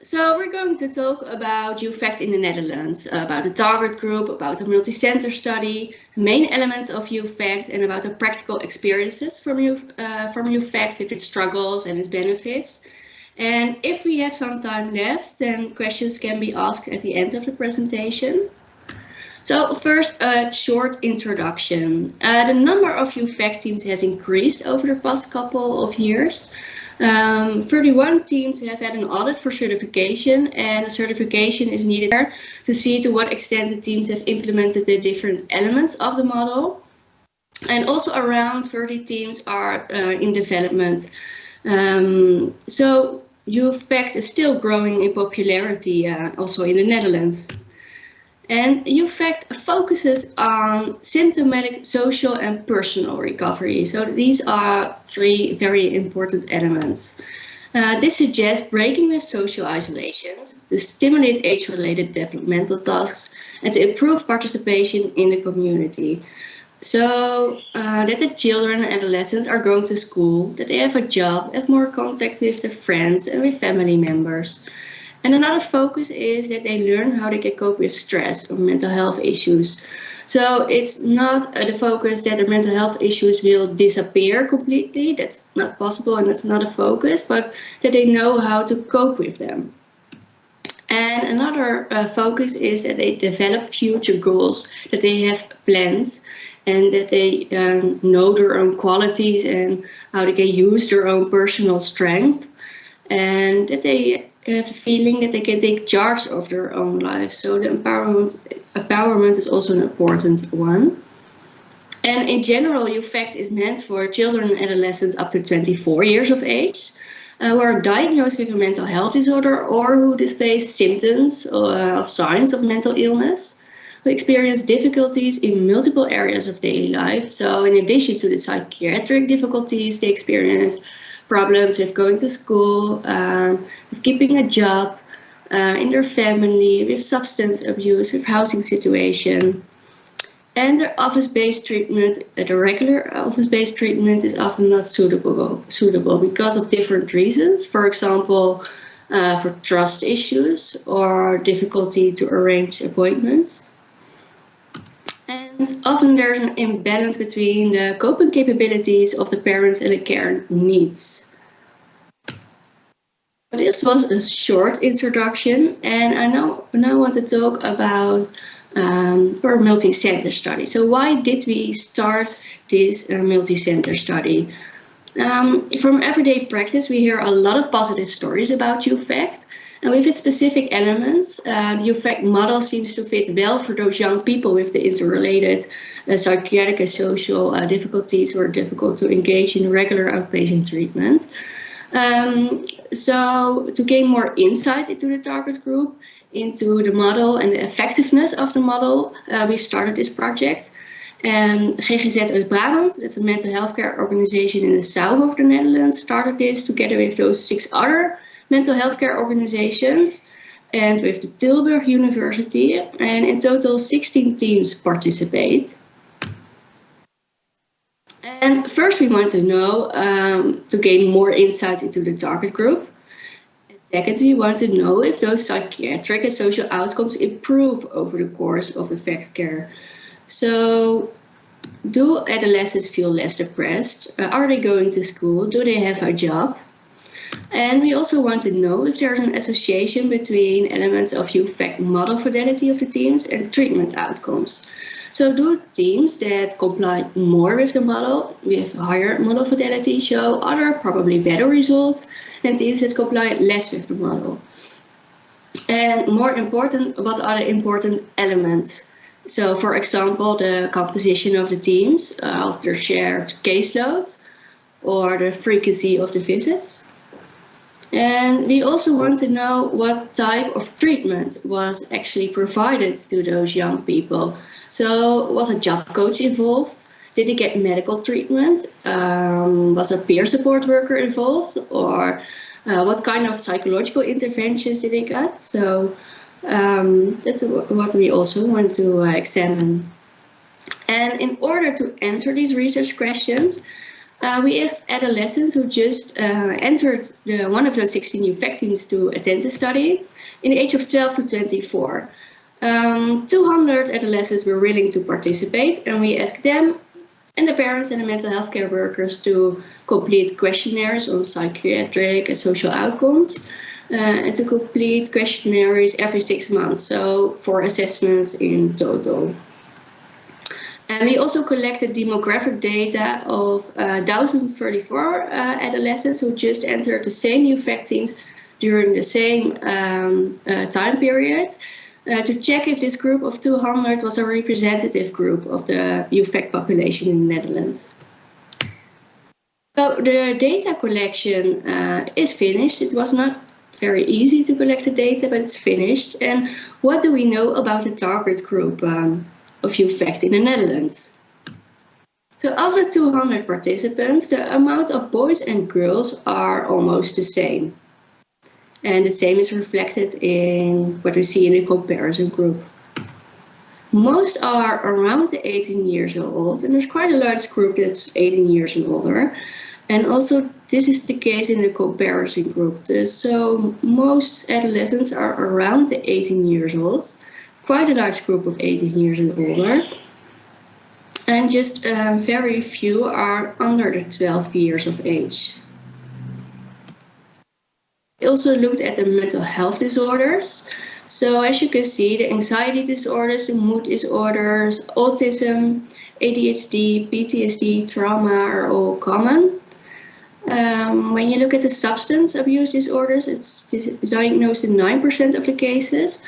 So we're going to talk about UFACT in the Netherlands, about the target group, about the multi-center study, main elements of UFACT, and about the practical experiences from UFACT with its struggles and its benefits. And if we have some time left, then questions can be asked at the end of the presentation. So first, a short introduction. The number of UFACT teams has increased over the past couple of years. 31 teams have had an audit for certification, and a certification is needed there to see to what extent the teams have implemented the different elements of the model. And also around 30 teams are in development. So UFACT is still growing in popularity also in the Netherlands. And UFACT focuses on symptomatic, social and personal recovery. So these are three very important elements. This suggests breaking with social isolations to stimulate age-related developmental tasks and to improve participation in the community. So that the children and adolescents are going to school, that they have a job, have more contact with their friends and with family members. And another focus is that they learn how they can cope with stress or mental health issues. So it's not the focus that the mental health issues will disappear completely. That's not possible and that's not a focus, but that they know how to cope with them. And another focus is that they develop future goals, that they have plans and that they know their own qualities and how they can use their own personal strength, and that they have a feeling that they can take charge of their own life. So the empowerment is also an important one. And in general, UFACT is meant for children and adolescents up to 24 years of age who are diagnosed with a mental health disorder or who display symptoms of signs of mental illness, who experience difficulties in multiple areas of daily life. So in addition to the psychiatric difficulties, they experience problems with going to school, with keeping a job, in their family, with substance abuse, with housing situation. And their office-based treatment, the regular office-based treatment is often not suitable because of different reasons. For example, for trust issues or difficulty to arrange appointments. And often there's an imbalance between the coping capabilities of the parents and the care needs. This was a short introduction, and I now want to talk about our multi-center study. So why did we start this multi-center study? From everyday practice, we hear a lot of positive stories about UFACT. And with its specific elements, the UFACT model seems to fit well for those young people with the interrelated psychiatric and social difficulties who are difficult to engage in regular outpatient treatment. So to gain more insight into the target group, into the model and the effectiveness of the model, we've started this project. GGZ Brabant, that's a mental health care organization in the south of the Netherlands, started this together with those 6 other mental health care organizations and with the Tilburg University, and in total 16 teams participate. And first we want to know to gain more insight into the target group. And second, we want to know if those psychiatric and social outcomes improve over the course of UFACT care. So do adolescents feel less depressed? Are they going to school? Do they have a job? And we also want to know if there's an association between elements of UFACT model fidelity of the teams and treatment outcomes. So do teams that comply more with the model, with higher model fidelity, show other probably better results than teams that comply less with the model? And more important, what are the important elements? So for example, the composition of the teams, of their shared caseloads, or the frequency of the visits. And we also want to know what type of treatment was actually provided to those young people. So was a job coach involved? Did they get medical treatment? Was a peer support worker involved? Or what kind of psychological interventions did they get? So that's what we also want to examine. And in order to answer these research questions, We asked adolescents who just entered one of those 16 UFAC teams to attend the study in the age of 12 to 24. 200 adolescents were willing to participate, and we asked them and the parents and the mental health care workers to complete questionnaires on psychiatric and social outcomes, and to complete questionnaires every 6 months, so 4 assessments in total. And we also collected demographic data of 1,034 adolescents who just entered the same UFAC teams during the same time period, to check if this group of 200 was a representative group of the UFAC population in the Netherlands. So the data collection is finished. It was not very easy to collect the data, but it's finished. And what do we know about the target group of UFAC in the Netherlands? So of the 200 participants, the amount of boys and girls are almost the same. And the same is reflected in what we see in the comparison group. Most are around 18 years old, and there's quite a large group that's 18 years and older. And also this is the case in the comparison group. So most adolescents are around 18 years old, quite a large group of 18 years and older. And just very few are under the 12 years of age. We also looked at the mental health disorders. So as you can see, the anxiety disorders, the mood disorders, autism, ADHD, PTSD, trauma are all common. When you look at the substance abuse disorders, it's diagnosed in 9% of the cases.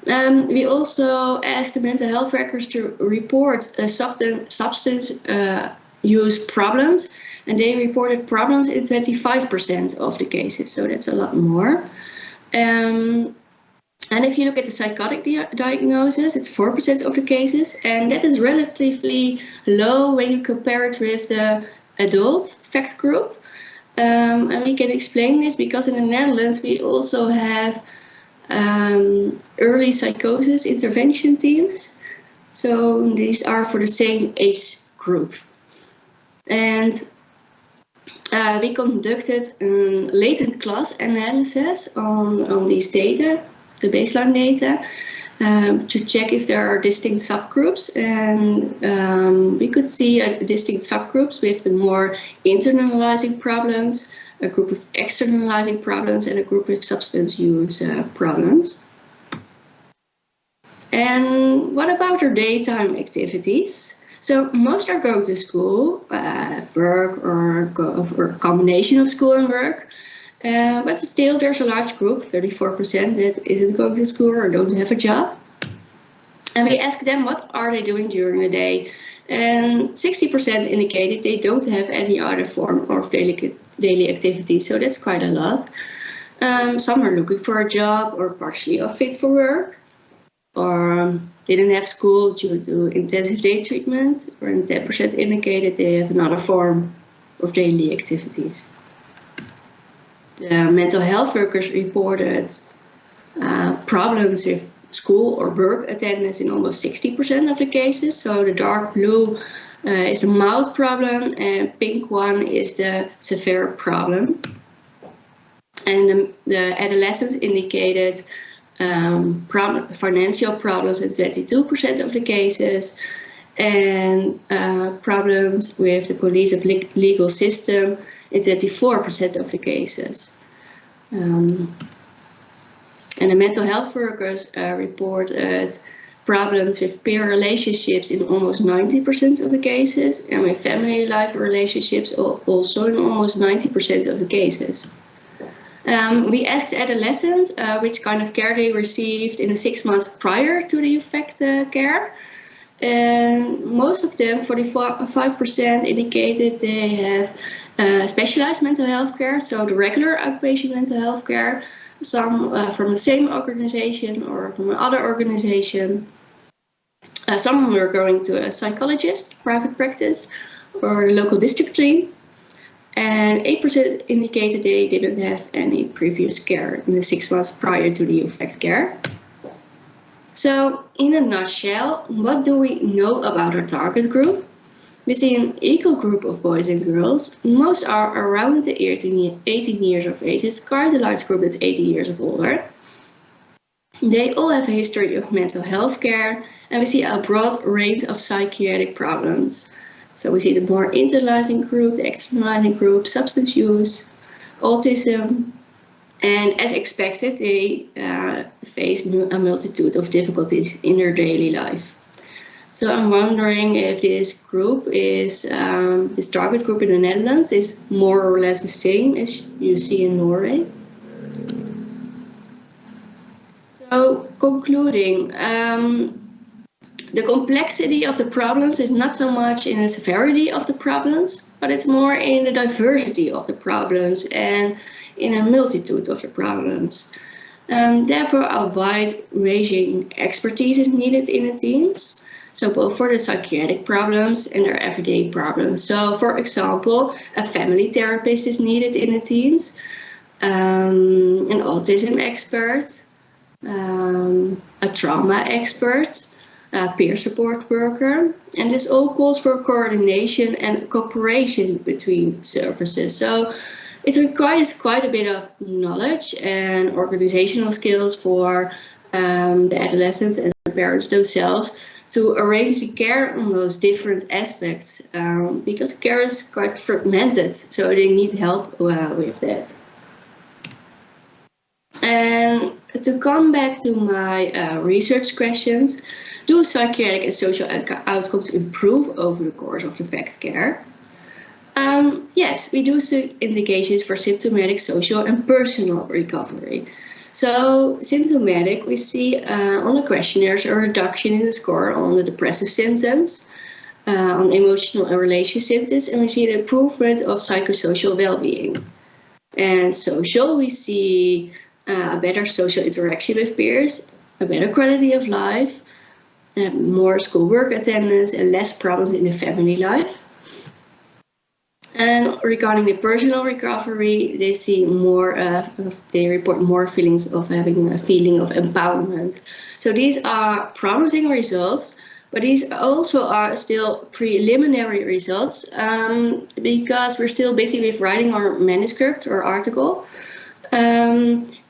We also asked the mental health workers to report substance use problems, and they reported problems in 25% of the cases, so that's a lot more. And if you look at the psychotic diagnosis, it's 4% of the cases, and that is relatively low when you compare it with the adult fact group. And we can explain this because in the Netherlands we also have early psychosis intervention teams. So these are for the same age group. And we conducted a latent class analysis on these data, the baseline data, to check if there are distinct subgroups. And we could see distinct subgroups with the more internalizing problems, a group with externalizing problems, and a group with substance use problems. And what about our daytime activities? So most are going to school, work, or a combination of school and work. But still there's a large group, 34%, that isn't going to school or don't have a job. And we asked them what are they doing during the day. And 60% indicated they don't have any other form of daily activity, so that's quite a lot. Some are looking for a job or partially unfit for work, or didn't have school due to intensive day treatment, or 10% indicated they have another form of daily activities. The mental health workers reported problems with school or work attendance in almost 60% of the cases. So the dark blue is the mild problem, and pink one is the severe problem. And the adolescents indicated financial problems in 22% of the cases, and problems with the police of legal system in 24% of the cases. And the mental health workers reported problems with peer relationships in almost 90% of the cases, and with family life relationships also in almost 90% of the cases. We asked adolescents which kind of care they received in the 6 months prior to the UFAC care. And most of them, 45%, indicated they have specialized mental health care, so the regular outpatient mental health care, some from the same organization or from another organization. Some were going to a psychologist, private practice, or the local district team. And 8% indicated they didn't have any previous care in the 6 months prior to the UFAC care. So in a nutshell, what do we know about our target group? We see an equal group of boys and girls. Most are around the 18 years of age. It's quite a large group that's 80 years of older. They all have a history of mental health care, and we see a broad range of psychiatric problems. So we see the more internalizing group, the externalizing group, substance use, autism, and as expected, they face a multitude of difficulties in their daily life. So I'm wondering if this group is, this target group in the Netherlands is more or less the same as you see in Norway. So concluding, the complexity of the problems is not so much in the severity of the problems, but it's more in the diversity of the problems and in a multitude of the problems. Therefore, a wide-ranging expertise is needed in the teams. So both for the psychiatric problems and their everyday problems. So for example, a family therapist is needed in the teams, an autism expert, a trauma expert, a peer support worker, and this all calls for coordination and cooperation between services. So it requires quite a bit of knowledge and organizational skills for the adolescents and the parents themselves to arrange the care on those different aspects, because care is quite fragmented, so they need help with that. And to come back to my research questions, do psychiatric and social outcomes improve over the course of the VAC care? Yes, we do see indications for symptomatic, social, and personal recovery. So, symptomatic, we see on the questionnaires a reduction in the score on the depressive symptoms, on emotional and relational symptoms, and we see an improvement of psychosocial well-being. And social, we see a better social interaction with peers, a better quality of life, more schoolwork attendance, and less problems in the family life. And regarding the personal recovery, they see more, they report more feelings of having a feeling of empowerment. So these are promising results, but these also are still preliminary results because we're still busy with writing our manuscript or article.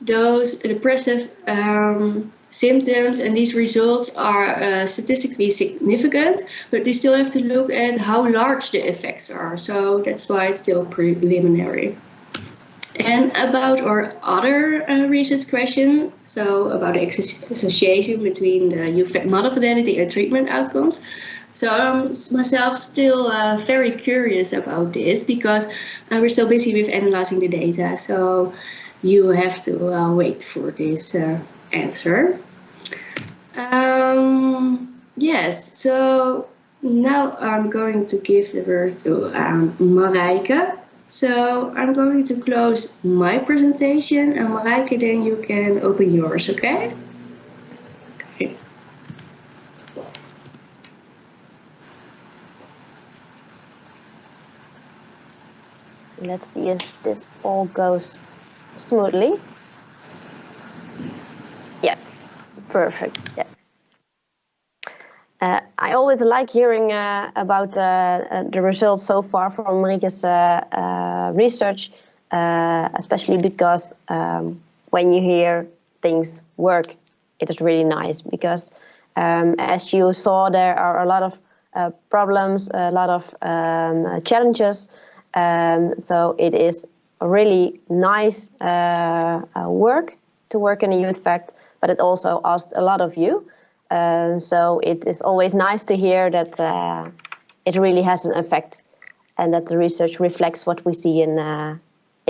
Those depressive symptoms and these results are statistically significant, but we still have to look at how large the effects are. So that's why it's still preliminary. And about our other research question, so about the association between the UFAC model fidelity and treatment outcomes. So I'm myself still very curious about this because we're still busy with analyzing the data. So you have to wait for this answer. Yes, so now I'm going to give the word to Marijke. So I'm going to close my presentation, and Marijke, then you can open yours, okay? Okay. Let's see if this all goes smoothly. Yeah, perfect. Yeah. I always like hearing about the results so far from Mariike's research, especially because when you hear things work, it is really nice because as you saw, there are a lot of problems, a lot of challenges. So it is a really nice work to work in a youth fact, but it also asked a lot of you. So it is always nice to hear that it really has an effect and that the research reflects what we see in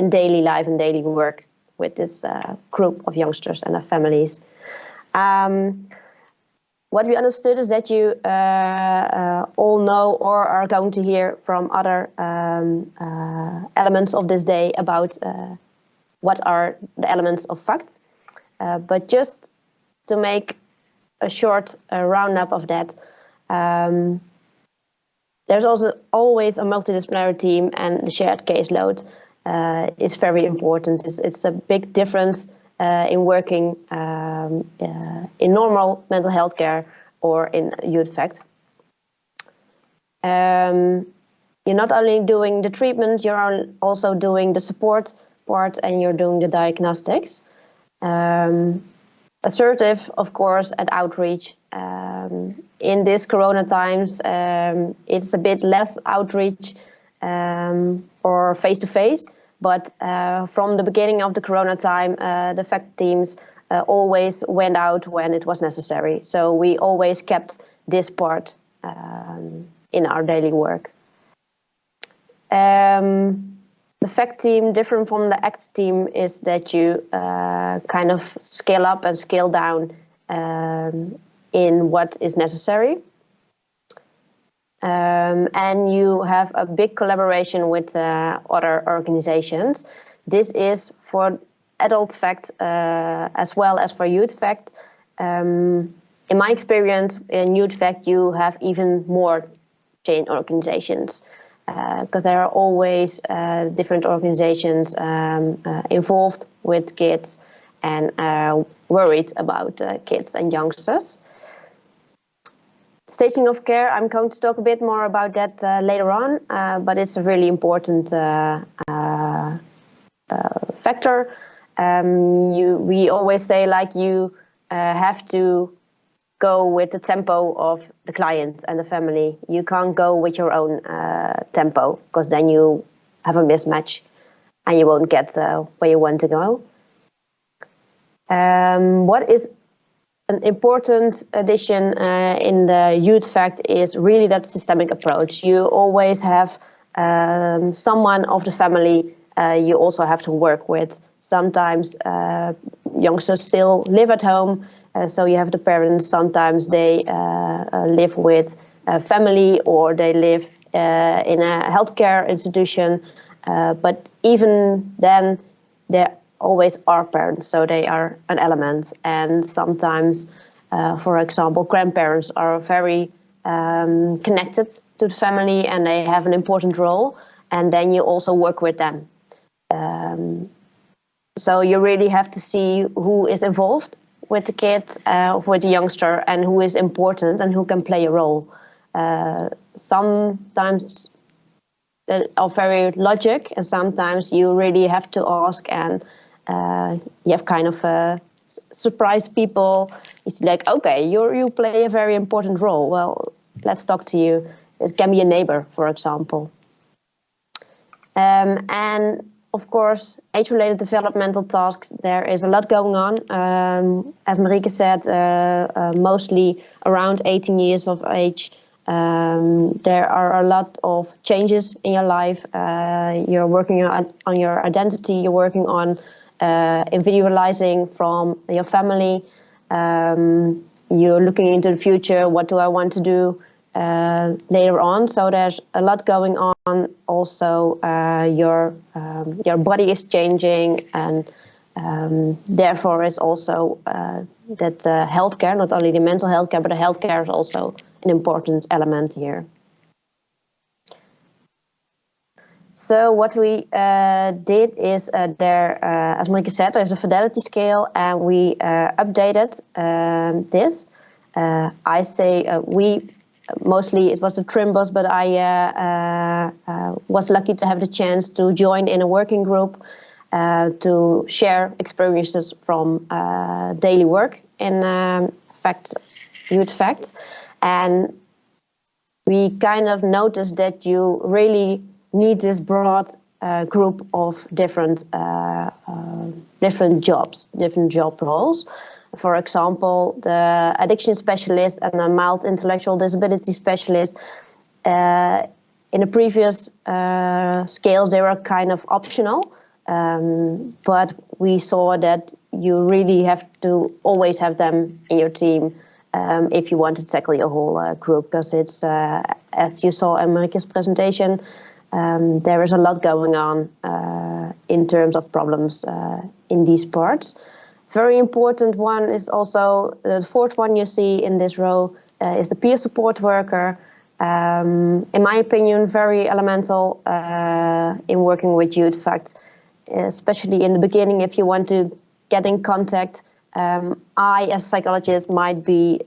daily life and daily work with this group of youngsters and their families. What we understood is that you all know or are going to hear from other elements of this day about what are the elements of fact. But just to make a short roundup of that, there's also always a multidisciplinary team, and the shared caseload is very important. It's a big difference in working in normal mental health care or in youth fact. You're not only doing the treatment, you're also doing the support part and you're doing the diagnostics. Assertive, of course, at outreach. In this Corona times, it's a bit less outreach or face-to-face, but from the beginning of the Corona time, the FACT teams always went out when it was necessary. So we always kept this part in our daily work. The FACT team, different from the ACT team, is that you kind of scale up and scale down in what is necessary. And you have a big collaboration with other organizations. This is for adult FACT as well as for youth FACT. In my experience, in youth FACT, you have even more chain organizations. Because there are always different organizations involved with kids and worried about kids and youngsters. Staging of care, I'm going to talk a bit more about that later on, but it's a really important factor. We always say, like, you have to go with the tempo of the client and the family. You can't go with your own tempo, because then you have a mismatch and you won't get where you want to go. What is an important addition in the youth FACT is really that systemic approach. You always have someone of the family you also have to work with. Sometimes youngsters still live at home, so you have the parents. Sometimes they live with family, or they live in a healthcare institution. But even then, there always are parents, so they are an element. And sometimes, for example, grandparents are very connected to the family, and they have an important role. And then you also work with them. So you really have to see who is involved with the kid, with the youngster, and who is important and who can play a role. Sometimes they are very logic, and sometimes you really have to ask, and you have kind of surprise people. It's like, okay, you play a very important role. Well, let's talk to you. It can be a neighbor, for example. And of course, age-related developmental tasks, there is a lot going on. As Marieke said, mostly around 18 years of age. There are a lot of changes in your life. You're working on your identity, you're working on individualizing from your family. You're looking into the future, what do I want to do later on? So there's a lot going on. Also, your body is changing, and therefore it's also that healthcare, not only the mental healthcare, but the healthcare is also an important element here. So what we did is as Marieke said, there's a fidelity scale, and we updated this. I say we. Mostly it was the Trimbos, but I was lucky to have the chance to join in a working group to share experiences from daily work in youth FACT. And we kind of noticed that you really need this broad group of different jobs, different job roles. For example, the addiction specialist and the mild intellectual disability specialist. In the previous scales, they were kind of optional, but we saw that you really have to always have them in your team if you want to tackle your whole group, because it's, as you saw in Marike's presentation, there is a lot going on in terms of problems in these parts. Very important one is also the fourth one you see in this row is the peer support worker. In my opinion, very elemental in working with youth FACT, especially in the beginning. If you want to get in contact, I as a psychologist might be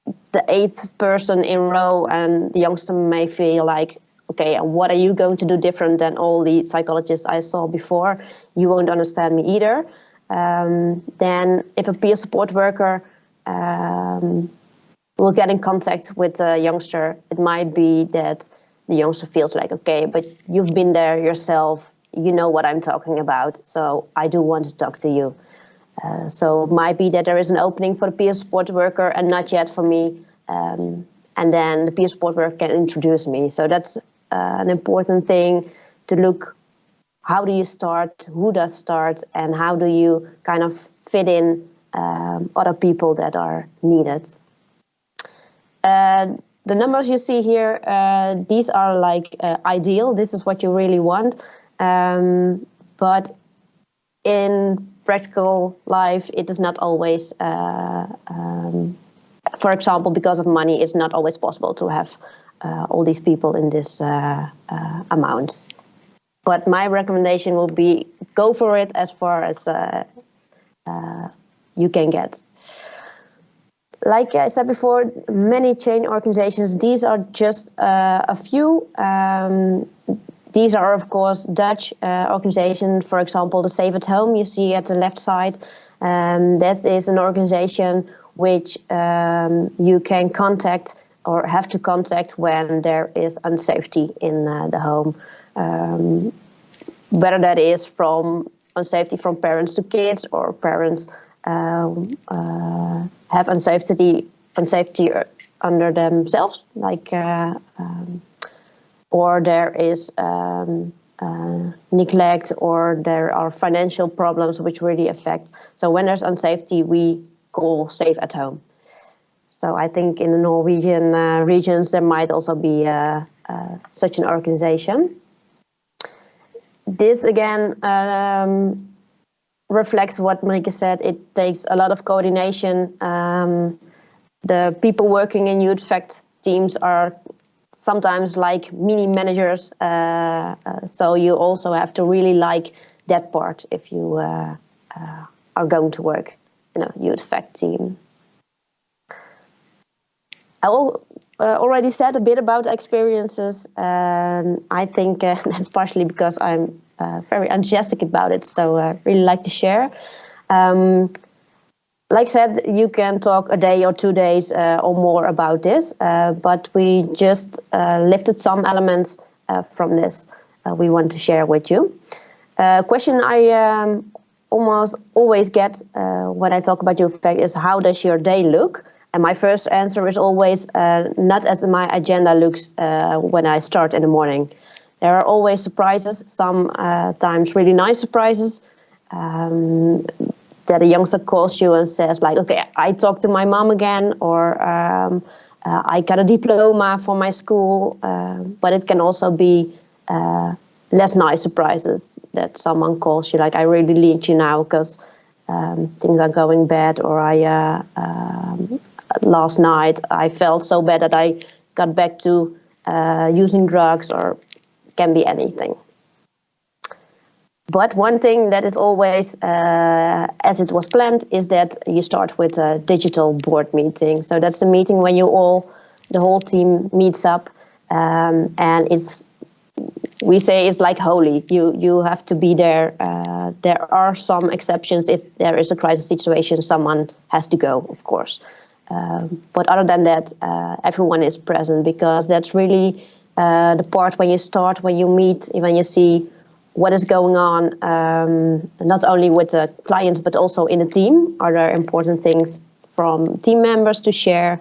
the eighth person in row, and the youngster may feel like, okay, what are you going to do different than all the psychologists I saw before? You won't understand me either. Then if a peer support worker will get in contact with a youngster, it might be that the youngster feels like, okay, but you've been there yourself, you know what I'm talking about, so I do want to talk to you. So it might be that there is an opening for the peer support worker and not yet for me, and then the peer support worker can introduce me. So that's an important thing to look. How do you start? Who does start? And how do you kind of fit in other people that are needed? The numbers you see here, these are like ideal. This is what you really want. But in practical life, it is not always, for example, because of money, it's not always possible to have all these people in this amounts. But my recommendation will be go for it as far as you can get. Like I said before, many chain organizations, these are just a few. These are, of course, Dutch organizations. For example, the Save at Home you see at the left side. That is an organization which you can contact or have to contact when there is unsafety in the home. Whether that is from unsafety from parents to kids, or parents have unsafety under themselves, like or there is neglect, or there are financial problems which really affect. So when there's unsafety, we call Save at Home. So I think in the Norwegian regions there might also be such an organization. This again reflects what Marieke said. It takes a lot of coordination. The people working in youth fact teams are sometimes like mini managers, so you also have to really like that part if you are going to work in a youth fact team. I already said a bit about experiences, and I think that's partially because I'm very enthusiastic about it, so I really like to share. Like I said, you can talk a day or 2 days or more about this, but we just lifted some elements from this we want to share with you. Question I almost always get when I talk about youth fact is, how does your day look? And my first answer is always not as my agenda looks when I start in the morning. There are always surprises, sometimes really nice surprises, that a youngster calls you and says like, okay, I talked to my mom again, or I got a diploma for my school. But it can also be less nice surprises, that someone calls you like, I really need you now because things are going bad, or last night I felt so bad that I got back to using drugs, or can be anything. But one thing that is always as it was planned is that you start with a digital board meeting. So that's the meeting when the whole team meets up, and we say it's like holy. You have to be there. There are some exceptions. If there is a crisis situation, someone has to go, of course. But other than that, everyone is present, because that's really the part when you start, when you meet, when you see what is going on, not only with the clients, but also in the team. Are there important things from team members to share,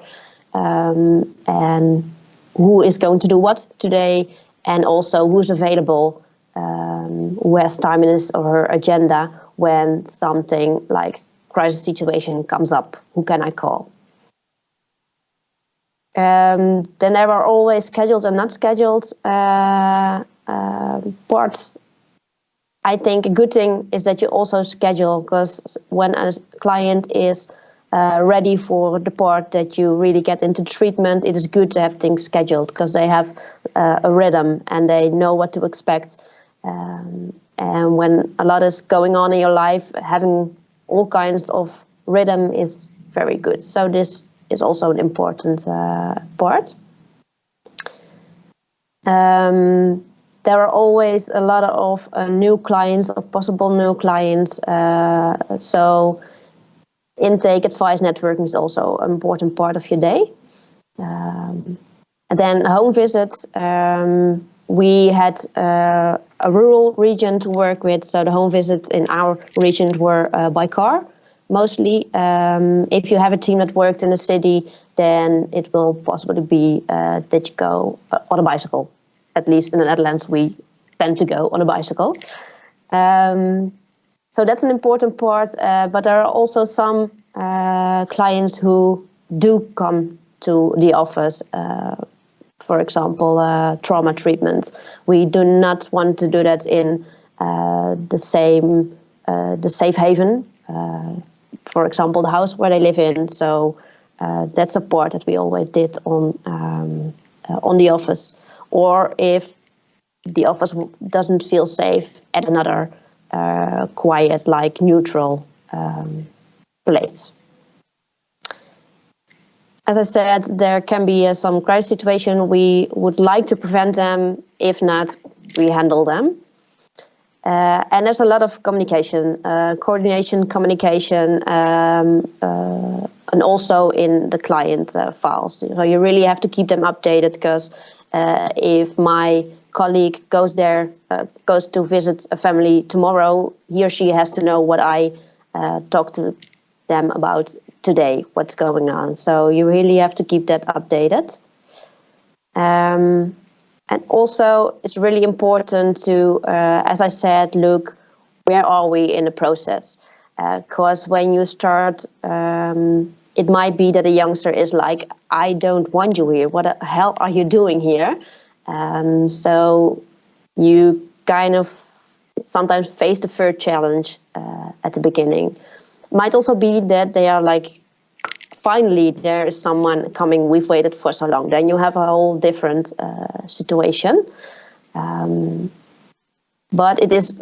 and who is going to do what today, and also who's available, who has time in his or her agenda when something like crisis situation comes up, who can I call? Then there are always scheduled and not scheduled parts. I think a good thing is that you also schedule, because when a client is ready for the part that you really get into treatment, it is good to have things scheduled, because they have a rhythm and they know what to expect. And when a lot is going on in your life, having all kinds of rhythm is very good. So this is also an important part. There are always a lot of new clients, or possible new clients. So intake, advice, networking is also an important part of your day. And then home visits. We had a rural region to work with, so the home visits in our region were by car. Mostly, if you have a team that worked in a city, then it will possibly be that you go on a bicycle. At least in the Netherlands, we tend to go on a bicycle. So that's an important part, but there are also some clients who do come to the office. For example, trauma treatment. We do not want to do that in the safe haven. For example, the house where they live in. So that's a part that we always did on the office. Or if the office doesn't feel safe, at another quiet, like neutral place. As I said, there can be some crisis situation. We would like to prevent them. If not, we handle them. And there's a lot of communication, coordination, communication, and also in the client files. So you really have to keep them updated, because if my colleague goes to visit a family tomorrow, he or she has to know what I talked to them about today, what's going on. So you really have to keep that updated. And also, it's really important to, as I said, look, where are we in the process? Because when you start, it might be that a youngster is like, I don't want you here. What the hell are you doing here? So you kind of sometimes face the first challenge at the beginning. Might also be that they are like, finally there is someone coming, we've waited for so long. Then you have a whole different situation. But it is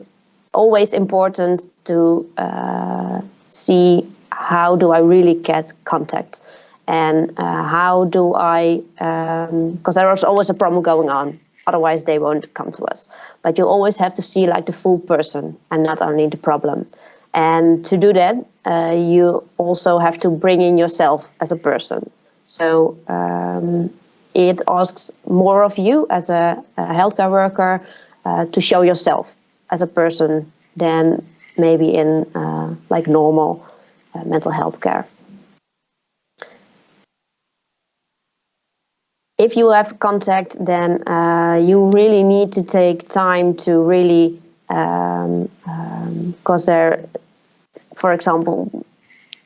always important to see, how do I really get contact? And how do I, because there is always a problem going on, otherwise they won't come to us. But you always have to see like the full person and not only the problem. And to do that, you also have to bring in yourself as a person. So it asks more of you as a healthcare worker to show yourself as a person than maybe in like normal mental health care. If you have contact, then you really need to take time to really, because there, for example,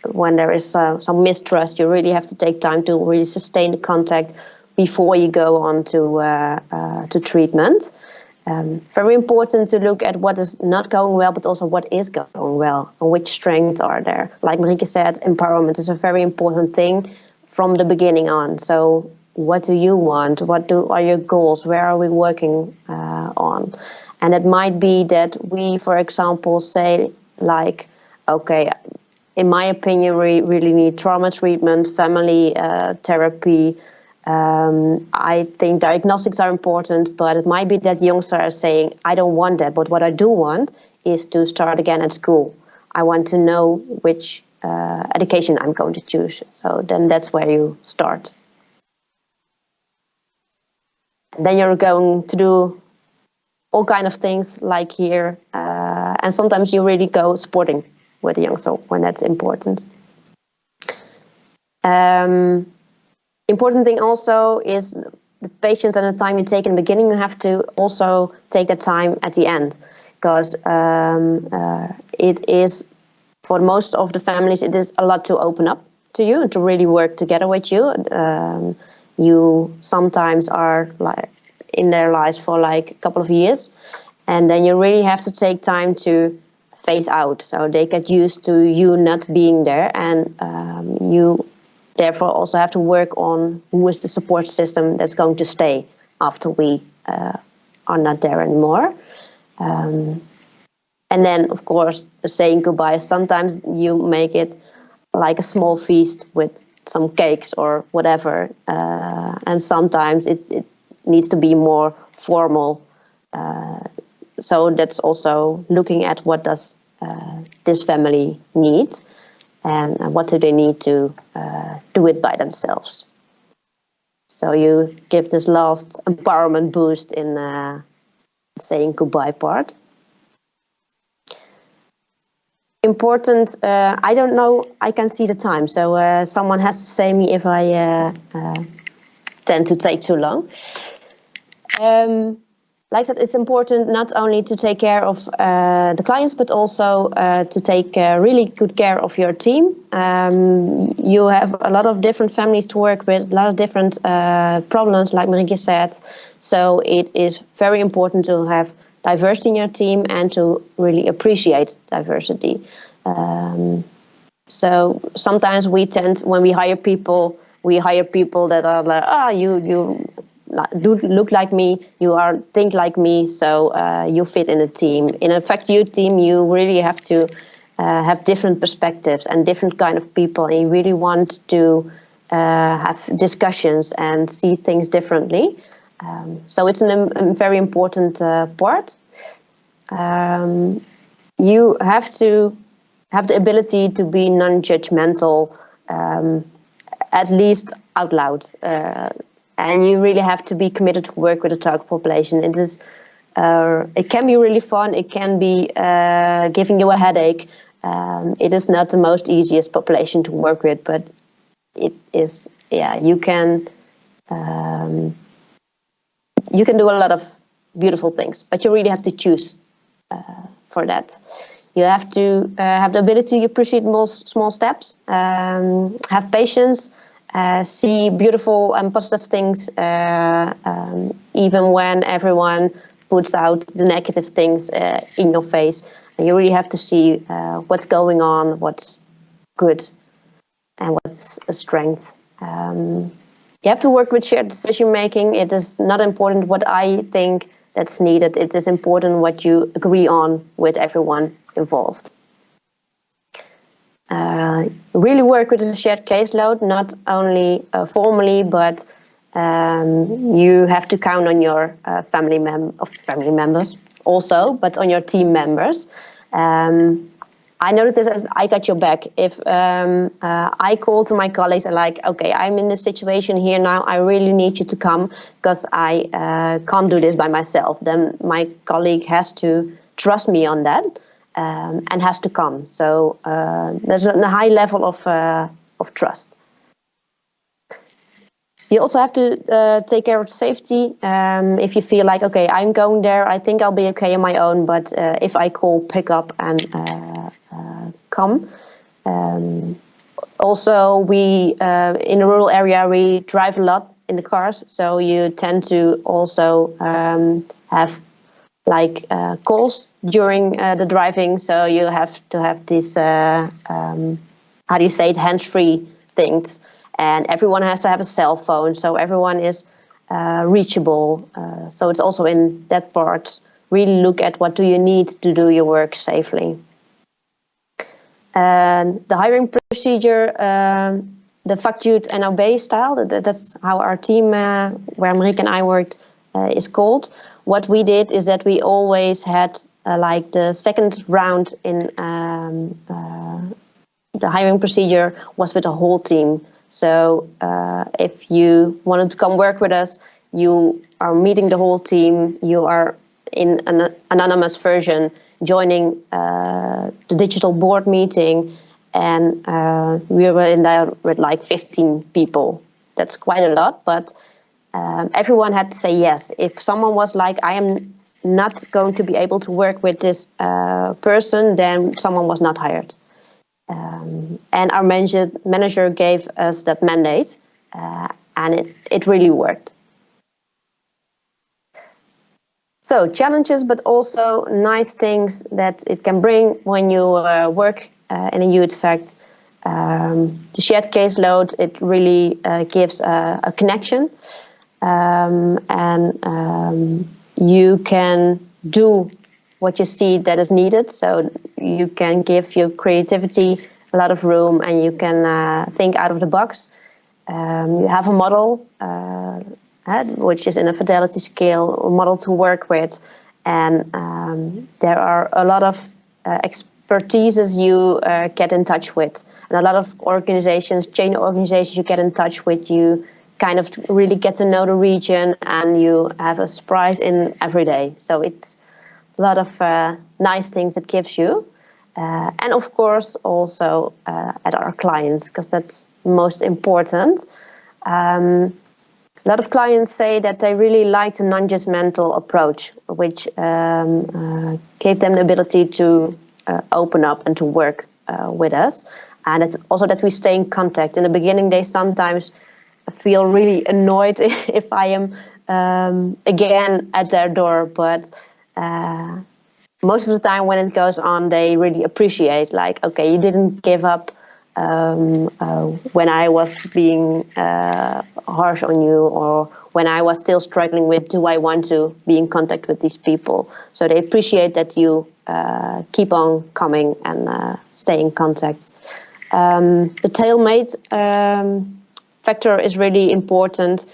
when there is some mistrust, you really have to take time to really sustain the contact before you go on to treatment. Very important to look at what is not going well, but also what is going well and which strengths are there. Like Marieke said, empowerment is a very important thing from the beginning on. So what do you want? What are your goals? Where are we working on? And it might be that we, for example, say like, okay, in my opinion, we really need trauma treatment, family therapy. I think diagnostics are important, but it might be that youngsters are saying, I don't want that, but what I do want is to start again at school. I want to know which education I'm going to choose. So then that's where you start. Then you're going to do all kind of things like here, and sometimes you really go sporting with the youngster when that's important. Important thing also is the patience and the time you take in the beginning. You have to also take that time at the end, because it is, for most of the families, it is a lot to open up to you and to really work together with you. You sometimes are like in their lives for like a couple of years, and then you really have to take time to phase out, so they get used to you not being there, and you therefore also have to work on who is the support system that's going to stay after we are not there anymore. And then, of course, saying goodbye. Sometimes you make it like a small feast with some cakes or whatever. And sometimes it needs to be more formal. So that's also looking at what does this family need, and what do they need to do it by themselves. So you give this last empowerment boost in saying goodbye part. Important, I don't know, I can see the time, so someone has to say me if I tend to take too long. Like that, it's important not only to take care of the clients, but also to take really good care of your team. You have a lot of different families to work with, a lot of different problems, like Marieke said. So it is very important to have diversity in your team and to really appreciate diversity. So sometimes we tend, when we hire people that are like, you do look like me, you think like me, so you fit in the team. In fact, your team, you really have to have different perspectives and different kind of people, and you really want to have discussions and see things differently. So it's a very important part. You have to have the ability to be non-judgmental, at least out loud. And you really have to be committed to work with the target population. It can be really fun. It can be giving you a headache. It is not the most easiest population to work with, but it is. Yeah, you can do a lot of beautiful things, but you really have to choose for that. You have to have the ability to appreciate small steps, have patience. See beautiful and positive things, even when everyone puts out the negative things in your face. And you really have to see what's going on, what's good, and what's a strength. You have to work with shared decision making. It is not important what I think that's needed. It is important what you agree on with everyone involved. Really work with a shared caseload, not only formally, but you have to count on your family members also, but on your team members. I noticed this as I got your back. If I call to my colleagues and like, okay, I'm in this situation here now, I really need you to come because I can't do this by myself. Then my colleague has to trust me on that. And has to come. So there's a high level of trust. You also have to take care of safety. If you feel like, okay, I'm going there, I think I'll be okay on my own, but if I call, pick up and come. Also, we in a rural area, we drive a lot in the cars, so you tend to also have like calls during the driving, so you have to have this how do you say it, hands-free things, and everyone has to have a cell phone, so everyone is reachable. So it's also in that part, really look at what do you need to do your work safely. And the hiring procedure, the factude and obey style, that's how our team, where Marieke and I worked, is called. What we did is that we always had like the second round in the hiring procedure was with the whole team. So if you wanted to come work with us, you are meeting the whole team. You are in an anonymous version, joining the digital board meeting, and we were in there with like 15 people. That's quite a lot, but everyone had to say yes. If someone was like, I am not going to be able to work with this person, then someone was not hired. And our manager gave us that mandate, and it really worked. So challenges, but also nice things that it can bring when you work in a youth fact. The shared caseload, it really gives a connection. And you can do what you see that is needed, so you can give your creativity a lot of room, and you can think out of the box. You have a model, which is in a fidelity scale model to work with, and there are a lot of expertises you get in touch with, and a lot of organizations, chain organizations you get in touch with. You kind of really get to know the region, and you have a surprise in every day. So it's a lot of nice things it gives you. And of course also at our clients, because that's most important. A lot of clients say that they really like the non-judgmental approach, which gave them the ability to open up and to work with us. And it's also that we stay in contact. In the beginning, they sometimes feel really annoyed if I am again at their door, but most of the time when it goes on, they really appreciate, like, okay, you didn't give up when I was being harsh on you, or when I was still struggling with, do I want to be in contact with these people? So they appreciate that you keep on coming and stay in contact. The tailor-made factor is really important,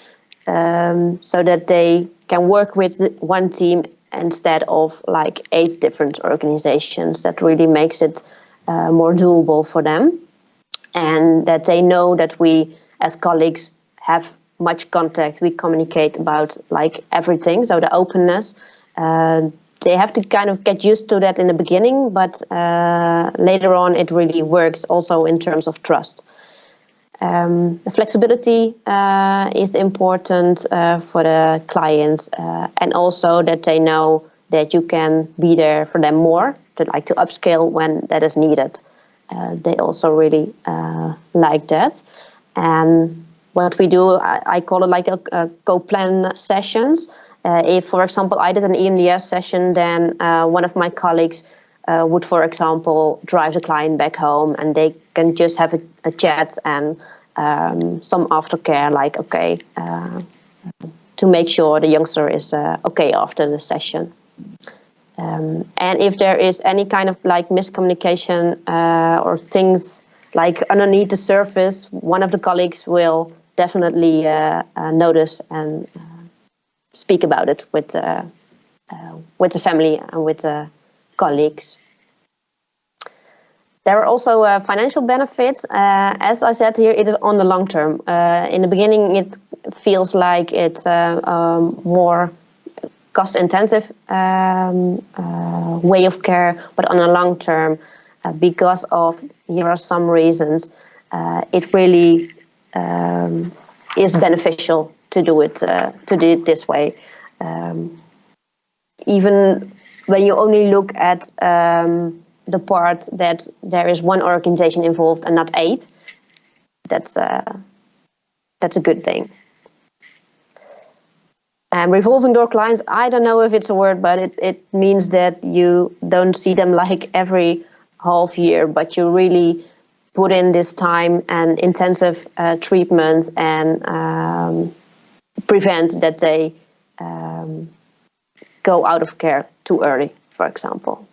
so that they can work with one team instead of like 8 different organizations. That really makes it more doable for them, and that they know that we as colleagues have much contact. We communicate about like everything, so the openness, they have to kind of get used to that in the beginning, but later on it really works also in terms of trust. The flexibility is important for the clients, and also that they know that you can be there for them more, to upscale when that is needed. They also really like that. And what we do, I call it like a co-plan sessions. If, for example, I did an EMDS session, then one of my colleagues would, for example, drive the client back home, and they can just have a chat and some aftercare, like, okay, to make sure the youngster is okay after the session. And if there is any kind of like miscommunication or things like underneath the surface, one of the colleagues will definitely notice and speak about it with the family and with the colleagues. There are also financial benefits. As I said here, it is on the long term. In the beginning, it feels like it's more cost-intensive way of care, but on the long term, because of, here are some reasons, it really is beneficial to do it this way. Even when you only look at the part that there is one organization involved and not 8, that's a good thing. Revolving door clients, I don't know if it's a word, but it means that you don't see them like every half year, but you really put in this time and intensive treatment and prevent that they go out of care too early, for example.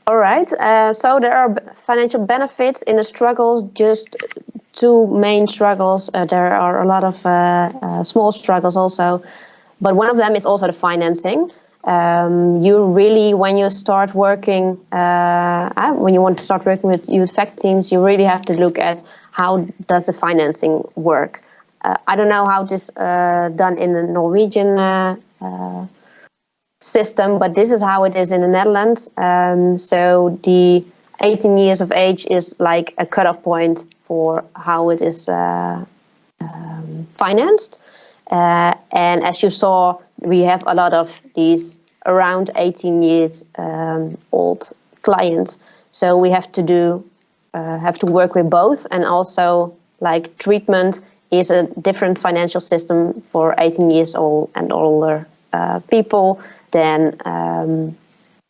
All right, so there are financial benefits in the struggles, just 2 main struggles. There are a lot of small struggles also, but one of them is also the financing. You really, when you start working, when you want to start working with youth fact teams, you really have to look at how does the financing work. I don't know how this done in the Norwegian system, but this is how it is in the Netherlands. So the 18 years of age is like a cutoff point for how it is financed. And as you saw, we have a lot of these around 18 years old clients. So we have to work with both, and also like treatment is a different financial system for 18 years old and older people than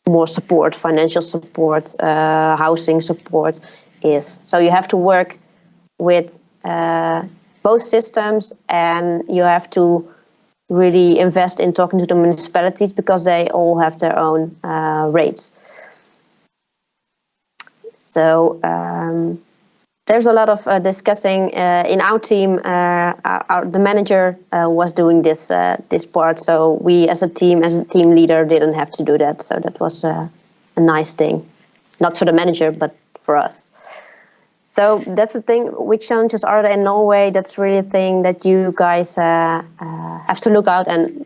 more support, financial support, housing support is. So you have to work with both systems, and you have to really invest in talking to the municipalities because they all have their own rates. So there's a lot of discussing in our team. The manager was doing this part, so we as a team leader didn't have to do that. So that was a nice thing, not for the manager but for us. So that's the thing. Which challenges are there in Norway? That's really a thing that you guys have to look out and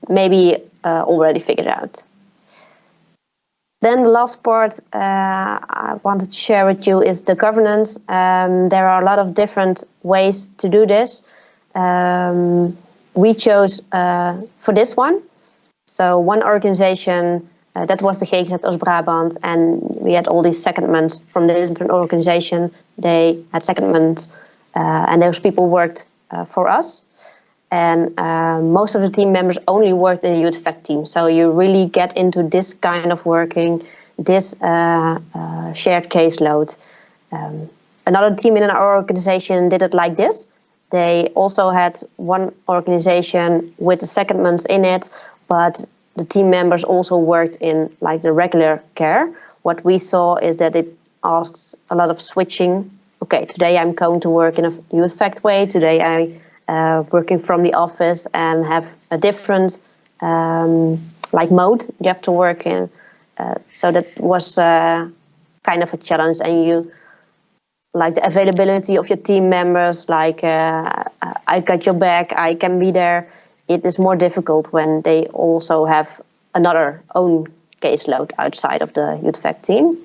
maybe already figured out. Then the last part I wanted to share with you is the governance. There are a lot of different ways to do this. We chose for this one. So one organization, that was the GGZ Oost-Brabant, and we had all these secondments from the different organization. They had secondments, and those people worked for us. And most of the team members only worked in the youth fact team. So you really get into this kind of working, this shared caseload. Another team in our organization did it like this. They also had one organization with the secondments in it, but the team members also worked in like the regular care. What we saw is that it asks a lot of switching. Okay, today I'm going to work in a youth fact way. Today I working from the office and have a different like mode you have to work in. So that was kind of a challenge, and you like the availability of your team members, like I got your back, I can be there. It is more difficult when they also have another own caseload outside of the youth fact team.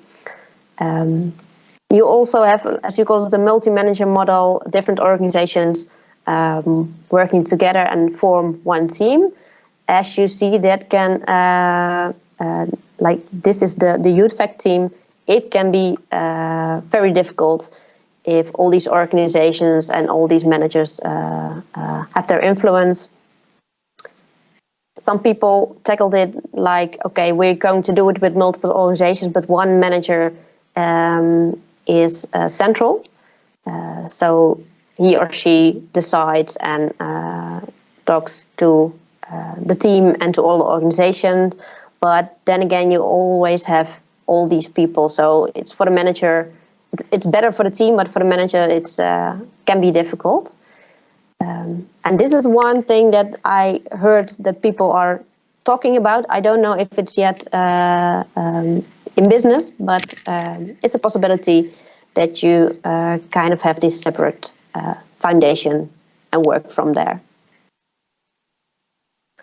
You also have, as you call it, the multi-manager model, different organizations working together and form one team. As you see, that can, like this is the youth fact team, it can be very difficult if all these organizations and all these managers have their influence. Some people tackled it like, okay, we're going to do it with multiple organizations, but one manager is central. So he or she decides and talks to the team and to all the organizations. But then again, you always have all these people. So it's for the manager, it's better for the team, but for the manager, it's can be difficult. And this is one thing that I heard that people are talking about. I don't know if it's yet in business, but it's a possibility that you kind of have this separate foundation and work from there.